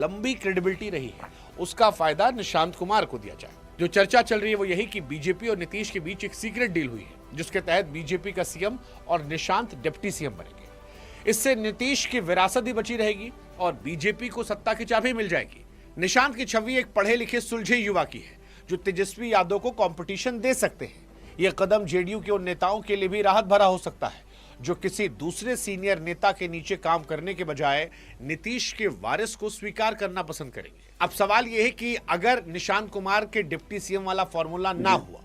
लंबी क्रेडिबिलिटी रही है, उसका फायदा निशांत कुमार को दिया जाए। जो चर्चा चल रही है वो यही कि बीजेपी और नीतीश के बीच एक सीक्रेट डील हुई है, जिसके तहत बीजेपी का सीएम और निशांत डिप्टी सीएम बनेंगे। इससे नीतीश की विरासत भी बची रहेगी और बीजेपी को सत्ता की चाबी मिल जाएगी। निशांत की छवि एक पढ़े लिखे सुलझे युवा की है, जो तेजस्वी यादव को कंपटीशन दे सकते हैं। यह कदम जेडीयू के उन नेताओं के लिए भी राहत भरा हो सकता है, जो किसी दूसरे सीनियर नेता के नीचे काम करने के बजाय नीतीश के वारिस को स्वीकार करना पसंद करेंगे। अब सवाल यह है कि अगर निशांत कुमार के डिप्टी सीएम वाला फॉर्मूला ना हुआ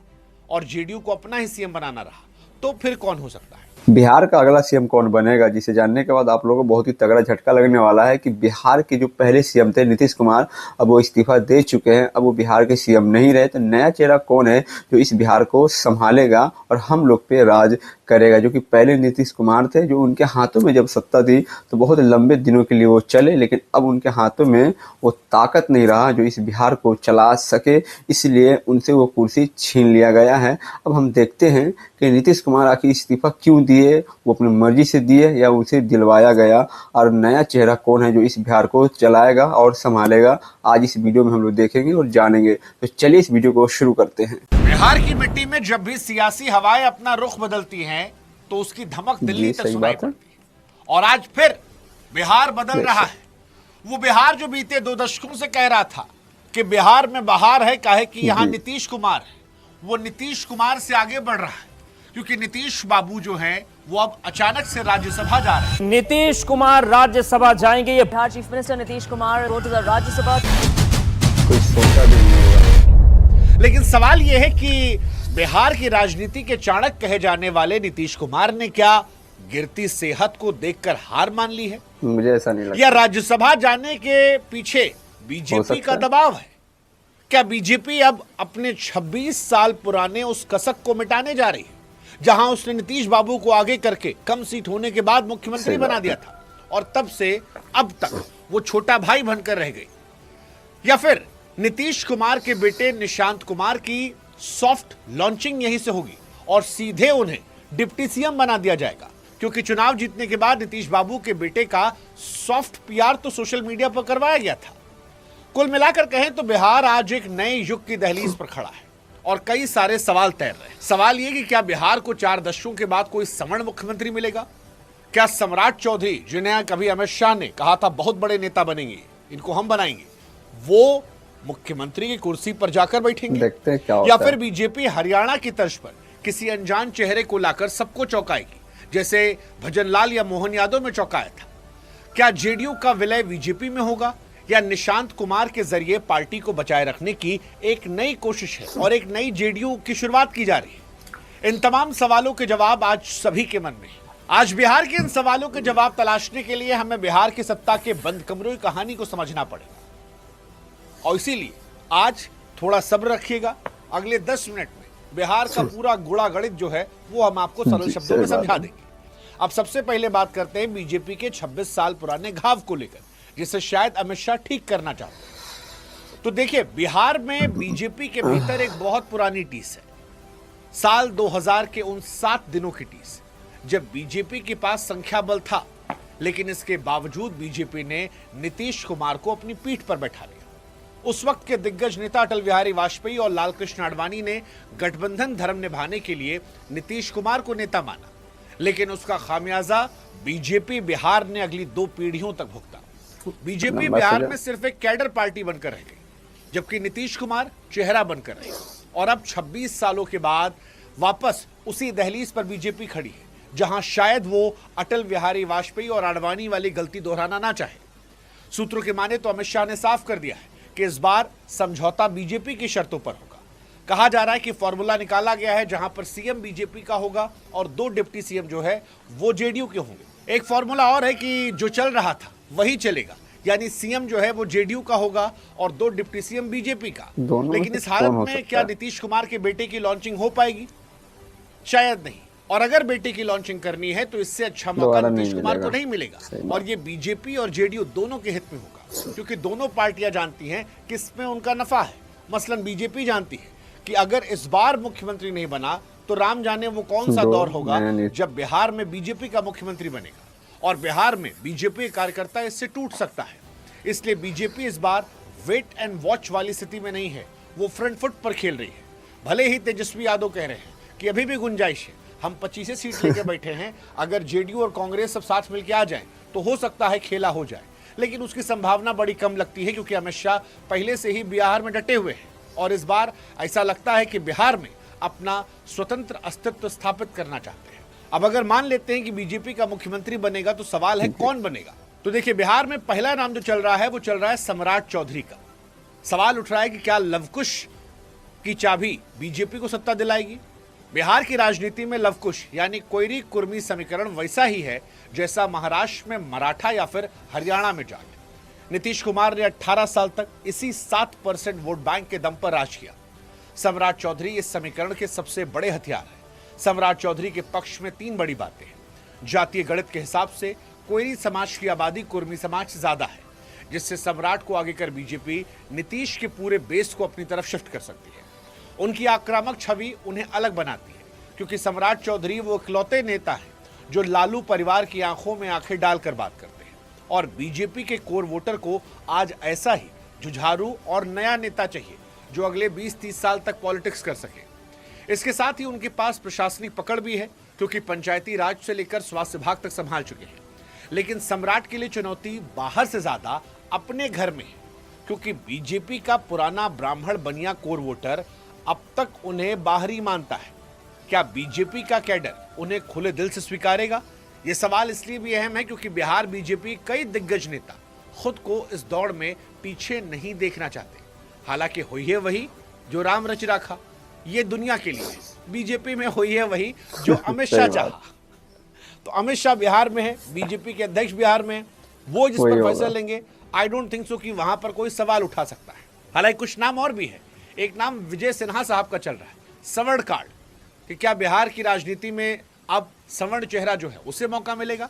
और जेडीयू को अपना ही सीएम बनाना रहा, तो फिर कौन हो सकता है? बिहार का अगला सीएम कौन बनेगा, जिसे जानने के बाद आप लोगों को बहुत ही तगड़ा झटका लगने वाला है कि बिहार के जो पहले सीएम थे नीतीश कुमार, अब वो इस्तीफा दे चुके हैं। अब वो बिहार के सीएम नहीं रहे, तो नया चेहरा कौन है जो इस बिहार को संभालेगा और हम लोग पे राज करेगा। जो कि पहले नीतीश कुमार थे, जो उनके हाथों में जब सत्ता थी तो बहुत लंबे दिनों के लिए वो चले, लेकिन अब उनके हाथों में वो ताकत नहीं रहा जो इस बिहार को चला सके, इसलिए उनसे वो कुर्सी छीन लिया गया है। अब हम देखते हैं कि नीतीश कुमार आखिर इस्तीफा क्यों दिए, वो अपनी मर्जी से दिए या उसे दिलवाया गया, और नया चेहरा कौन है जो इस बिहार को चलाएगा और संभालेगा, आज इस वीडियो में हम लोग देखेंगे और जानेंगे। तो चलिए इस वीडियो को शुरू करते हैं। बिहार की मिट्टी में जब भी सियासी हवाएं अपना रुख बदलती हैं, तो उसकी धमक दिल्ली तक सुनाई पड़ती है। और आज फिर बिहार बदल रहा है। वो बिहार जो बीते 2 दशकों से कह रहा था कि बिहार में बहार है, काहे कि यहाँ नीतीश कुमार है, वो नीतीश कुमार से आगे बढ़ रहा है, क्योंकि नीतीश बाबू जो हैं वो अब अचानक से राज्यसभा जा रहे हैं। नीतीश कुमार राज्यसभा जाएंगे। ये Bihar chief minister Nitish Kumar go to the Rajya Sabha. कोई सोचा भी नहीं होगा। लेकिन सवाल यह है कि बिहार की राजनीति के चाणक्य कहे जाने वाले नीतीश कुमार ने क्या गिरती सेहत को देखकर हार मान ली है? मुझे ऐसा नहीं लगता। या राज्यसभा जाने के पीछे बीजेपी का दबाव है? क्या बीजेपी अब अपने 26 साल पुराने उस कसक को मिटाने जा रही है, जहां उसने नीतीश बाबू को आगे करके कम सीट होने के बाद मुख्यमंत्री बना दिया था और तब से अब तक वो छोटा भाई बनकर रह गई? या फिर नीतीश कुमार के बेटे निशांत कुमार की सॉफ्ट लॉन्चिंग यहीं से होगी और सीधे उन्हें डिप्टी सीएम बना दिया जाएगा? क्योंकि चुनाव जीतने के बाद नीतीश बाबू के बेटे का सॉफ्ट पीआर तो सोशल मीडिया पर करवाया गया था। कुल मिलाकर कहें तो बिहार आज एक नए युग की दहलीज पर खड़ा है और कई सारे सवाल तैर रहे हैं। सवाल ये कि क्या बिहार को 4 दशकों के बाद कोई सवर्ण मुख्यमंत्री मिलेगा? क्या सम्राट चौधरी, जिन्हें कभी अमित शाह ने कहा था बहुत बड़े नेता बनेंगे, इनको हम बनाएंगे, वो मुख्यमंत्री की कुर्सी पर जाकर बैठेंगे? देखते हैं क्या होता या फिर बीजेपी हरियाणा की तर्ज पर किसी अनजान चेहरे को लाकर सबको चौंकाएगी, जैसे भजनलाल या मोहन यादव में चौंकाया था? क्या जेडीयू का विलय बीजेपी में होगा या निशांत कुमार के जरिए पार्टी को बचाए रखने की एक नई कोशिश है और एक नई जेडीयू की शुरुआत की जा रही है? इन तमाम सवालों के जवाब आज सभी के मन में है। आज बिहार के इन सवालों के जवाब तलाशने के लिए हमें बिहार की सत्ता के बंद कमरों की कहानी को समझना पड़ेगा, और इसीलिए आज थोड़ा सब्र रखिएगा। अगले 10 मिनट में बिहार का पूरा गुड़ा गणित जो है वो हम आपको सरल शब्दों में समझा देंगे। अब सबसे पहले बात करते हैं बीजेपी के 26 साल पुराने घाव को लेकर, जिसे शायद अमित शाह ठीक करना चाहते हैं। तो देखिए, बिहार में बीजेपी के भीतर एक बहुत पुरानी टीस है, साल 2000 के उन 7 दिनों की टीस, जब बीजेपी के पास संख्या बल था, लेकिन इसके बावजूद बीजेपी ने नीतीश कुमार को अपनी पीठ पर बैठा लिया। उस वक्त के दिग्गज नेता अटल बिहारी वाजपेयी और लाल कृष्ण आडवाणी ने गठबंधन धर्म निभाने के लिए नीतीश कुमार को नेता माना, लेकिन उसका खामियाजा बीजेपी बिहार ने अगली 2 पीढ़ियों तक भुगता। बीजेपी बिहार में सिर्फ एक कैडर पार्टी बनकर रह गई, जबकि नीतीश कुमार चेहरा बनकर रहे। और अब 26 सालों के बाद वापस उसी दहलीज पर बीजेपी खड़ी है, जहां शायद वो अटल बिहारी वाजपेयी और आडवाणी वाली गलती दोहराना ना चाहे। सूत्रों के माने तो अमित शाह ने साफ कर दिया है कि इस बार समझौता बीजेपी की शर्तों पर होगा। कहा जा रहा है कि फॉर्मूला निकाला गया है, जहां पर सीएम बीजेपी का होगा और 2 डिप्टी सीएम जो है वो जेडीयू के होंगे। एक फॉर्मूला और है कि जो चल रहा था वही चलेगा, यानी सीएम जो है वो जेडीयू का होगा और 2 डिप्टी सीएम बीजेपी का। लेकिन इस हालत में क्या नीतीश कुमार के बेटे की लॉन्चिंग हो पाएगी? शायद नहीं। और अगर बेटे की लॉन्चिंग करनी है तो इससे अच्छा मौका नीतीश कुमार को नहीं मिलेगा, और ये बीजेपी और जेडीयू दोनों के हित में होगा, क्योंकि दोनों पार्टियां जानती हैं किसमें उनका नफा है। मसलन बीजेपी जानती है कि अगर इस बार मुख्यमंत्री नहीं बना तो राम जाने वो कौन सा दौर होगा जब बिहार में बीजेपी का मुख्यमंत्री बनेगा, और बिहार में बीजेपी कार्यकर्ता इससे टूट सकता है। इसलिए बीजेपी इस बार वेट एंड वॉच वाली स्थिति में नहीं है, वो फ्रंट फुट पर खेल रही है। भले ही तेजस्वी यादव कह रहे हैं कि अभी भी गुंजाइश है, हम 25 सीट लेके बैठे हैं, अगर जेडीयू और कांग्रेस सब साथ मिलकर आ जाएं तो हो सकता है खेला हो जाए, लेकिन उसकी संभावना बड़ी कम लगती है क्योंकि अमित शाह पहले से ही बिहार में डटे हुए हैं और इस बार ऐसा लगता है कि बिहार में अपना स्वतंत्र अस्तित्व स्थापित करना चाहते हैं। अब अगर मान लेते हैं कि बीजेपी का मुख्यमंत्री बनेगा तो सवाल है कौन बनेगा। तो देखिए, बिहार में पहला नाम जो चल रहा है वो चल रहा है सम्राट चौधरी का। सवाल उठ रहा है कि क्या लवकुश की चाबी बीजेपी को सत्ता दिलाएगी। बिहार की राजनीति में लवकुश यानी कोयरी कुर्मी समीकरण वैसा ही है जैसा महाराष्ट्र में मराठा या फिर हरियाणा में जाट। नीतीश कुमार ने 18 साल तक इसी 7% वोट बैंक के दम पर राज किया। सम्राट चौधरी इस समीकरण के सबसे बड़े हथियार है। सम्राट चौधरी के पक्ष में 3 बड़ी बातें हैं। जातीय गणित के हिसाब से कोयरी समाज की आबादी कुर्मी समाज से ज्यादा है, जिससे सम्राट को आगे कर बीजेपी नीतीश के पूरे बेस को अपनी तरफ शिफ्ट कर सकती है। उनकी आक्रामक छवि उन्हें अलग बनाती है क्योंकि सम्राट चौधरी वो इकलौते नेता हैं जो लालू परिवार की आंखों में आंखें डालकर बात करते हैं और बीजेपी के कोर वोटर को आज ऐसा ही जुझारू और नया नेता चाहिए जो अगले 20-30 साल तक पॉलिटिक्स कर सके। इसके साथ ही उनके पास प्रशासनिक पकड़ भी है क्योंकि पंचायती राज से लेकर स्वास्थ्य विभाग तक संभाल चुके हैं। लेकिन सम्राट के लिए चुनौती बाहर से ज्यादा अपने घर में है क्योंकि बीजेपी का पुराना ब्राह्मण बनिया कोर वोटर अब तक उन्हें बाहरी मानता है। क्या बीजेपी का कैडर उन्हें खुले दिल से स्वीकारेगा? यह सवाल इसलिए भी अहम है क्योंकि बिहार बीजेपी कई दिग्गज नेता खुद को इस दौड़ में पीछे नहीं देखना चाहते। हालांकि हुई है वही जो राम रच रखा, ये दुनिया के लिए, बीजेपी में हुई है वही जो अमित शाह चाहा। तो अमित शाह बिहार में है, बीजेपी के अध्यक्ष बिहार में है, वो जिस पर फैसला लेंगे आई डोंट थिंक सो कि वहां पर कोई सवाल उठा सकता है। हालांकि कुछ नाम और भी है। एक नाम विजय सिन्हा साहब का चल रहा है, सवर्ण कार्ड, कि क्या बिहार की राजनीति में अब सवर्ण चेहरा जो है उसे मौका मिलेगा।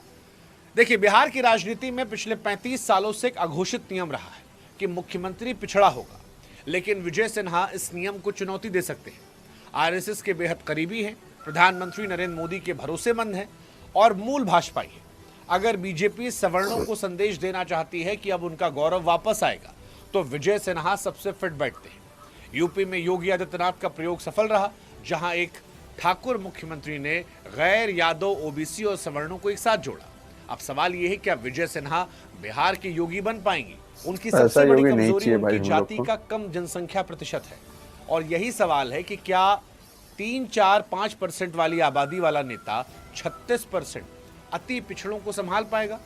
देखिए, बिहार की राजनीति में पिछले 35 सालों से एक अघोषित नियम रहा है कि मुख्यमंत्री पिछड़ा होगा, लेकिन विजय सिन्हा इस नियम को चुनौती दे सकते हैं। आरएसएस के बेहद करीबी हैं, प्रधानमंत्री नरेंद्र मोदी के भरोसेमंद हैं और मूल भाजपाई है। अगर बीजेपी सवर्णों को संदेश देना चाहती है कि अब उनका गौरव वापस आएगा तो विजय सिन्हा सबसे फिट बैठते हैं। यूपी में योगी आदित्यनाथ का प्रयोग सफल रहा, जहां एक ठाकुर मुख्यमंत्री ने गैर यादव, ओबीसी और सवर्णों को एक साथ जोड़ा। अब सवाल यह है क्या विजय सिन्हा बिहार की योगी बन पाएंगी? उनकी सबसे बड़ी कमजोरी उनकी जाति का कम जनसंख्या प्रतिशत है और यही सवाल है कि क्या 3-4-5% वाली आबादी वाला नेता 36% अति पिछड़ों को संभाल पाएगा।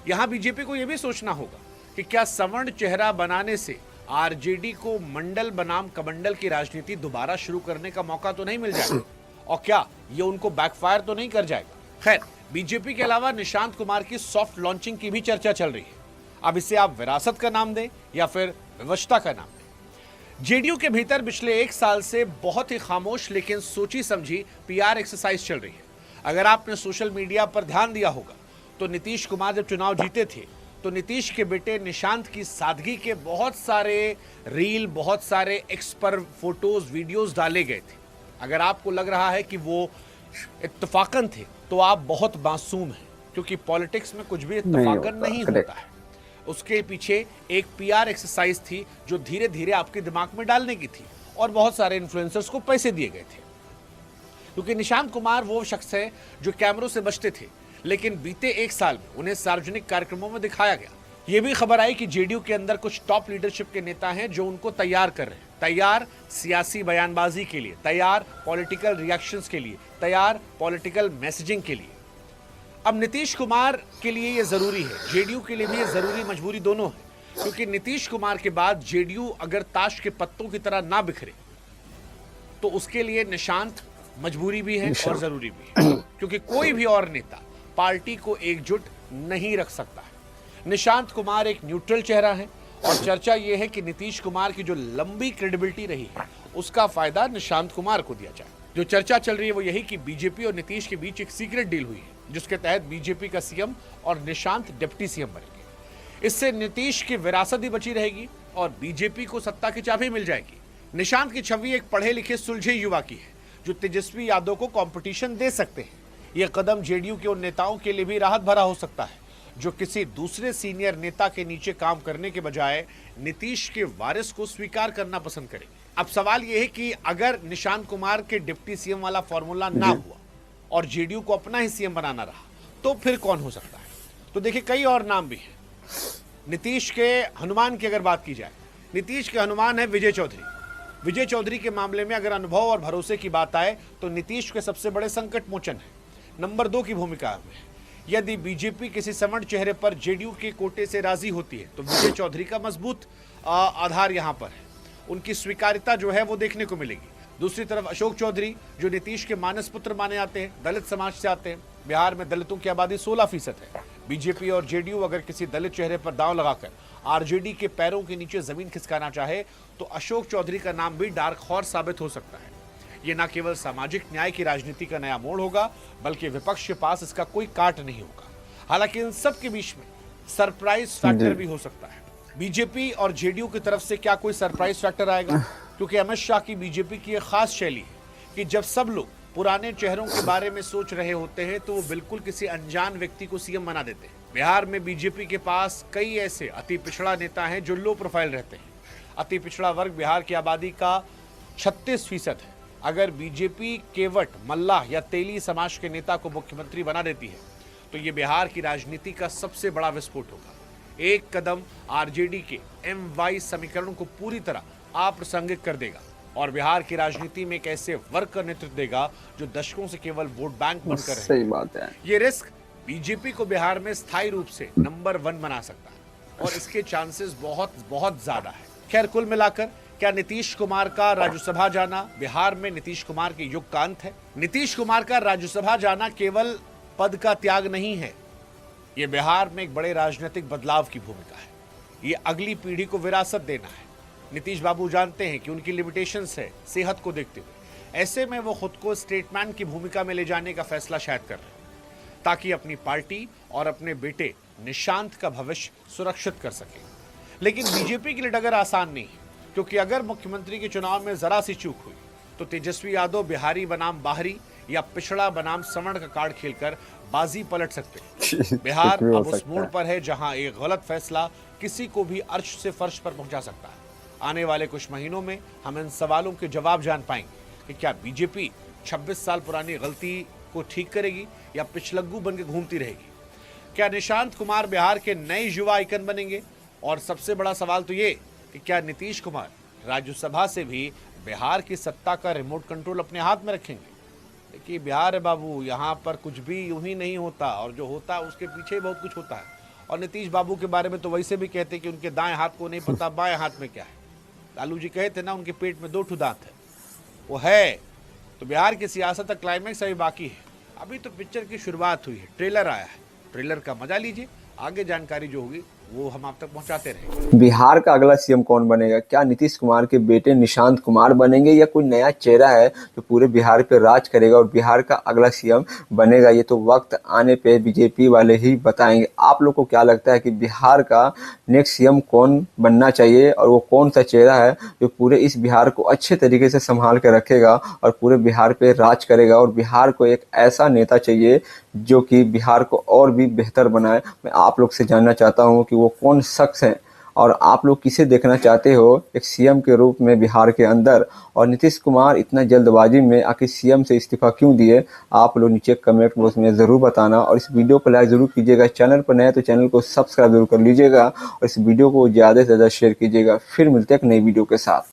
यहां बीजेपी को यह भी सोचना होगा कि क्या सवर्ण चेहरा बनाने से आरजेडी को मंडल बनाम कमंडल की राजनीति दोबारा शुरू करने का मौका तो नहीं मिल जाएगा और क्या ये उनको बैकफायर तो नहीं कर जाएगा। खैर, बीजेपी के अलावा निशांत कुमार की सॉफ्ट लॉन्चिंग की भी चर्चा चल रही है। अब इसे आप विरासत का नाम दें या फिर विवशता का नाम दें। जेडीयू के भीतर पिछले 1 साल से बहुत ही खामोश लेकिन सोची समझी पीआर एक्सरसाइज चल रही है। अगर आपने सोशल मीडिया पर ध्यान दिया होगा तो नीतीश कुमार जब चुनाव जीते थे तो नीतीश के बेटे निशांत की सादगी के बहुत सारे रील, बहुत सारे एक्स पर फोटोज, वीडियोस डाले गए थे। अगर आपको लग रहा है कि वो इत्तफाकन थे तो आप बहुत मासूम हैं, क्योंकि पॉलिटिक्स में कुछ भी इत्तफाकन नहीं होता है। उसके पीछे एक पीआर एक्सरसाइज थी जो धीरे धीरे आपके दिमाग में डालने की थी और बहुत सारे इन्फ्लुएंसर्स को पैसे दिए गए थे। क्योंकि निशांत कुमार वो शख्स है जो कैमरों से बचते थे, लेकिन बीते 1 साल में उन्हें सार्वजनिक कार्यक्रमों में दिखाया गया। ये भी खबर आई कि जेडीयू के अंदर कुछ टॉप लीडरशिप के नेता हैं जो उनको तैयार कर रहे हैं, तैयार सियासी बयानबाजी के लिए, तैयार पॉलिटिकल रिएक्शंस के लिए, तैयार पॉलिटिकल मैसेजिंग के लिए। अब नीतीश कुमार के लिए ये जरूरी है, जेडीयू के लिए भी ये जरूरी मजबूरी दोनों है, क्योंकि नीतीश कुमार के बाद जेडीयू अगर ताश के पत्तों की तरह ना बिखरे तो उसके लिए निशांत मजबूरी भी है और जरूरी भी है, क्योंकि कोई भी और नेता पार्टी को एकजुट नहीं रख सकता है। निशांत कुमार एक न्यूट्रल चेहरा है और चर्चा यह है कि नीतीश कुमार की जो लंबी क्रेडिबिलिटी रही है उसका फायदा निशांत कुमार को दिया जाए। जो चर्चा चल रही है वो यही कि बीजेपी और नीतीश के बीच एक सीक्रेट डील हुई है जिसके तहत बीजेपी का सीएम और निशांत डिप्टी सीएम बनेंगे। इससे नीतीश की विरासत ही बची रहेगी और बीजेपी को सत्ता की चाबी मिल जाएगी। निशांत की छवि एक पढ़े लिखे सुलझे युवा की है जो तेजस्वी यादव को कंपटीशन दे सकते हैं। यह कदम जेडीयू के उन नेताओं के लिए भी राहत भरा हो सकता है जो किसी दूसरे सीनियर नेता के नीचे काम करने के बजाय नीतीश के वारिस को स्वीकार करना पसंद करेंगे। अब सवाल यह है कि अगर निशांत कुमार के डिप्टी सीएम वाला फॉर्मूला ना हुआ और जेडीयू को अपना ही सीएम बनाना रहा तो फिर कौन हो सकता है? तो देखिए कई और नाम भी हैं। नीतीश के हनुमान की अगर बात की जाए, नीतीश के हनुमान है विजय चौधरी। विजय चौधरी के मामले में अगर अनुभव और भरोसे की बात आए तो नीतीश के सबसे बड़े संकट मोचन है, नंबर 2 की भूमिका में। यदि बीजेपी किसी समण चेहरे पर जेडीयू के कोटे से राजी होती है तो विजय चौधरी का मजबूत आधार यहां पर है, उनकी स्वीकार्यता जो है वो देखने को मिलेगी। दूसरी तरफ अशोक चौधरी जो नीतीश के मानस पुत्र माने जाते हैं, दलित समाज से आते हैं। बिहार में दलितों की आबादी 16% है। बीजेपी और जेडीयू अगर किसी दलित चेहरे पर दांव लगाकर आरजेडी के पैरों के नीचे जमीन खिसकाना चाहे तो अशोक चौधरी का नाम भी डार्क हॉर्स साबित हो सकता है। ये न केवल सामाजिक न्याय की राजनीति का नया मोड़ होगा बल्कि विपक्ष के पास इसका कोई काट नहीं होगा। हालांकि इन सब के बीच में सरप्राइज फैक्टर भी हो सकता है। बीजेपी और जेडीयू की तरफ से क्या कोई सरप्राइज फैक्टर आएगा? क्योंकि अमित शाह की बीजेपी की एक खास शैली है कि जब सब लोग पुराने चेहरों के बारे में सोच रहे होते हैं तो वो बिल्कुल किसी अनजान व्यक्ति को सीएम बना देते हैं। बिहार में बीजेपी के पास कई ऐसे अति पिछड़ा नेता हैं जो लो प्रोफाइल रहते हैं। अति पिछड़ा वर्ग बिहार की आबादी का 36% है। अगर बीजेपी केवट, मल्लाह या तेली समाज के नेता को मुख्यमंत्री बना देती है तो ये बिहार की राजनीति का सबसे बड़ा विस्फोट होगा। एक कदम आरजेडी के MY समीकरण को पूरी तरह अप्रासंगिक कर देगा और बिहार की राजनीति में एक ऐसे वर्ग का नेतृत्व देगा जो दशकों से केवल वोट बैंक बनकर रहे। सही बात है। ये रिस्क बीजेपी को बिहार में स्थायी रूप से नंबर 1 बना सकता है और इसके चांसेस बहुत बहुत ज्यादा है। खैर कुल मिलाकर क्या नीतीश कुमार का राज्यसभा जाना बिहार में नीतीश कुमार के युग का अंत है? नीतीश कुमार का राज्यसभा जाना केवल पद का त्याग नहीं है, ये बिहार में एक बड़े राजनीतिक बदलाव की भूमिका है। ये अगली पीढ़ी को विरासत देना है। नीतीश बाबू जानते हैं कि उनकी लिमिटेशंस है सेहत को देखते हुए। ऐसे में वो खुद को स्टेटमैन की भूमिका में ले जाने का फैसला शायद कर रहे हैं ताकि अपनी पार्टी और अपने बेटे निशांत का भविष्य सुरक्षित कर सके। लेकिन बीजेपी के लिए डगर आसान नहीं है, क्योंकि अगर मुख्यमंत्री के चुनाव में जरा सी चूक हुई तो तेजस्वी यादव बिहारी बनाम बाहरी या पिछड़ा बनाम समण का कार्ड खेलकर बाजी पलट सकते हैं। बिहार अब उस मोड़ पर है जहां एक गलत फैसला किसी को भी अर्श से फर्श पर पहुंचा सकता है। आने वाले कुछ महीनों में हम इन सवालों के जवाब जान पाएंगे कि क्या बीजेपी 26 साल पुरानी गलती को ठीक करेगी या पिछलग्गू बनकर घूमती रहेगी? क्या निशांत कुमार बिहार के नए युवा आइकन बनेंगे? और सबसे बड़ा सवाल तो ये कि क्या नीतीश कुमार राज्यसभा से भी बिहार की सत्ता का रिमोट कंट्रोल अपने हाथ में रखेंगे? देखिए बिहार है बाबू, यहाँ पर कुछ भी यूं ही नहीं होता और जो होता है उसके पीछे बहुत कुछ होता है। और नीतीश बाबू के बारे में तो वैसे भी कहते कि उनके दाएं हाथ को नहीं पता बाएं हाथ में क्या है। लालू जी कहे थे ना उनके पेट में 2 ठो दांत है, वो है। तो बिहार की सियासत का क्लाइमैक्स अभी बाकी है। अभी तो पिक्चर की शुरुआत हुई है, ट्रेलर आया है, ट्रेलर का मजा लीजिए। आगे जानकारी जो होगी वो हम आप तक पहुंचाते रहेंगे। बिहार का अगला सीएम कौन बनेगा? क्या नीतीश कुमार के बेटे निशांत कुमार बनेंगे या कोई नया चेहरा है जो पूरे बिहार पे राज करेगा और बिहार का अगला सीएम बनेगा? ये तो वक्त आने पे बीजेपी वाले ही बताएंगे। आप लोग को क्या लगता है कि बिहार का नेक्स्ट सीएम कौन बनना चाहिए और वो कौन सा चेहरा है जो पूरे इस बिहार को अच्छे तरीके से संभाल के रखेगा और पूरे बिहार पे राज करेगा? और बिहार को एक ऐसा नेता चाहिए जो कि बिहार को और भी बेहतर बनाए। मैं आप लोग से जानना चाहता हूँ कि वो कौन शख्स हैं और आप लोग किसे देखना चाहते हो एक सीएम के रूप में बिहार के अंदर? और नीतीश कुमार इतना जल्दबाजी में आखिर सीएम से इस्तीफा क्यों दिए? आप लोग नीचे कमेंट बॉक्स में ज़रूर बताना और इस वीडियो को लाइक ज़रूर कीजिएगा। चैनल पर नए तो चैनल को सब्सक्राइब जरूर कर लीजिएगा और इस वीडियो को ज़्यादा से ज़्यादा शेयर कीजिएगा। फिर मिलते हैं एक नई वीडियो के साथ।